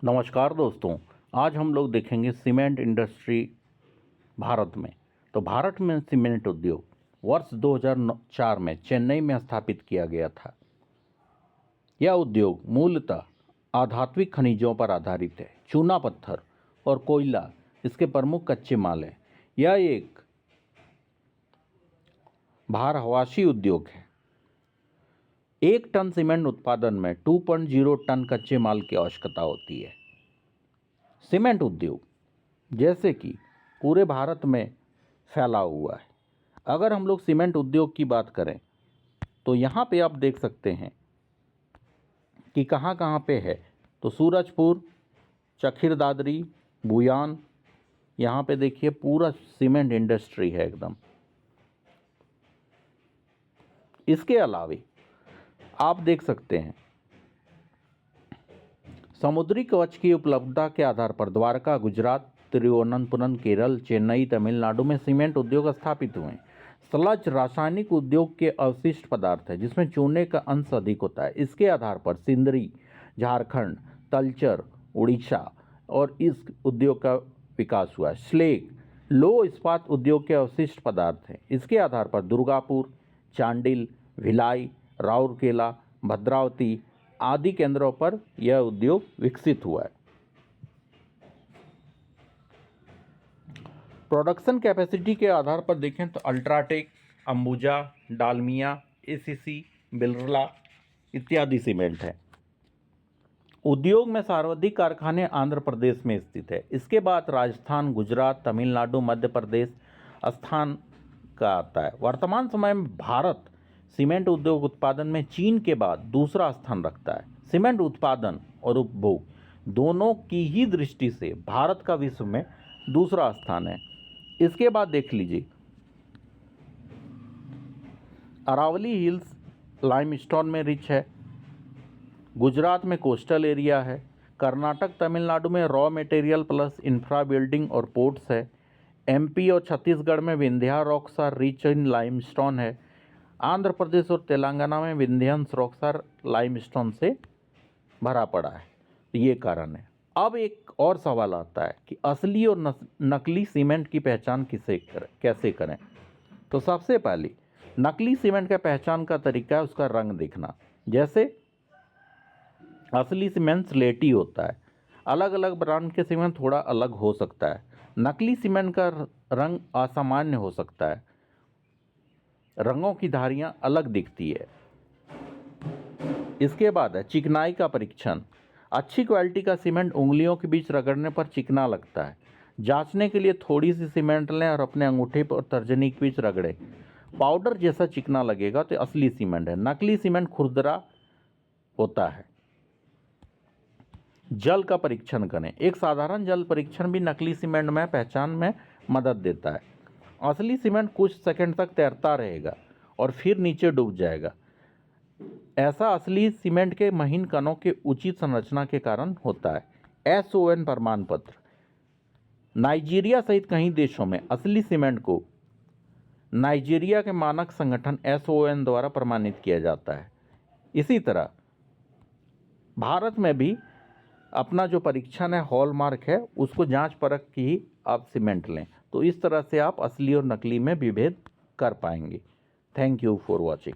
नमस्कार दोस्तों। आज हम लोग देखेंगे सीमेंट इंडस्ट्री भारत में। तो भारत में सीमेंट उद्योग वर्ष 2004 में चेन्नई में स्थापित किया गया था। यह उद्योग मूलतः आधात्विक खनिजों पर आधारित है। चूना पत्थर और कोयला इसके प्रमुख कच्चे माल हैं। यह एक भारहवाशी उद्योग है। 1 टन सीमेंट उत्पादन में 2.0 टन कच्चे माल की आवश्यकता होती है। सीमेंट उद्योग जैसे कि पूरे भारत में फैला हुआ है। अगर हम लोग सीमेंट उद्योग की बात करें तो यहाँ पे आप देख सकते हैं कि कहाँ कहाँ पे है। तो सूरजपुर, चखीर दादरी, बुयान, यहाँ पे देखिए पूरा सीमेंट इंडस्ट्री है एकदम। इसके अलावे आप देख सकते हैं समुद्री कवच की उपलब्धता के आधार पर द्वारका गुजरात, तिरुवनंतपुरम केरल, चेन्नई तमिलनाडु में सीमेंट उद्योग स्थापित हुए। स्लज रासायनिक उद्योग के अवशिष्ट पदार्थ है जिसमें चूने का अंश अधिक होता है। इसके आधार पर सिंदरी, झारखंड, तलचर, उड़ीसा और इस उद्योग का विकास हुआ। स्लेग लो इस्पात उद्योग के अवशिष्ट पदार्थ हैं। इसके आधार पर दुर्गापुर, चांडिल, भिलाई, राउरकेला, भद्रावती आदि केंद्रों पर यह उद्योग विकसित हुआ है। प्रोडक्शन कैपेसिटी के आधार पर देखें तो अल्ट्राटेक, अंबुजा, डालमिया, एसीसी, बिरला इत्यादि सीमेंट है। उद्योग में सर्वाधिक कारखाने आंध्र प्रदेश में स्थित है। इसके बाद राजस्थान, गुजरात, तमिलनाडु, मध्य प्रदेश स्थान का आता है। वर्तमान समय में भारत सीमेंट उद्योग उत्पादन में चीन के बाद दूसरा स्थान रखता है। सीमेंट उत्पादन और उपभोग दोनों की ही दृष्टि से भारत का विश्व में दूसरा स्थान है। इसके बाद देख लीजिए अरावली हिल्स लाइमस्टोन में रिच है। गुजरात में कोस्टल एरिया है। कर्नाटक, तमिलनाडु में raw material plus infra building और पोर्ट्स है। एमपी और छत्तीसगढ़ में Vindhya rocks are rich in limestone है। आंध्र प्रदेश और तेलंगाना में विंध्यंस रॉक्सार लाइमस्टोन से भरा पड़ा है। तो ये कारण है। अब एक और सवाल आता है कि असली और नकली सीमेंट की पहचान कैसे करें। तो सबसे पहले नकली सीमेंट का पहचान का तरीका है उसका रंग देखना। जैसे असली सीमेंट स्लेटी होता है। अलग अलग ब्रांड के सीमेंट थोड़ा अलग हो सकता है। नकली सीमेंट का रंग असामान्य हो सकता है। रंगों की धारियां अलग दिखती है। इसके बाद है चिकनाई का परीक्षण। अच्छी क्वालिटी का सीमेंट उंगलियों के बीच रगड़ने पर चिकना लगता है। जांचने के लिए थोड़ी सी सीमेंट लें और अपने अंगूठे पर तर्जनी के बीच रगड़ें। पाउडर जैसा चिकना लगेगा तो असली सीमेंट है। नकली सीमेंट खुरदरा होता है। जल का परीक्षण करें। एक साधारण जल परीक्षण भी नकली सीमेंट में पहचान में मदद देता है। असली सीमेंट कुछ सेकंड तक तैरता रहेगा और फिर नीचे डूब जाएगा। ऐसा असली सीमेंट के महीन कणों के उचित संरचना के कारण होता है। एसओएन प्रमाण पत्र। नाइजीरिया सहित कई देशों में असली सीमेंट को नाइजीरिया के मानक संगठन एसओएन द्वारा प्रमाणित किया जाता है। इसी तरह भारत में भी अपना जो परीक्षण है हॉलमार्क है उसको जांच परख की ही आप सीमेंट लें। तो इस तरह से आप असली और नकली में विभेद कर पाएंगे। Thank you for watching.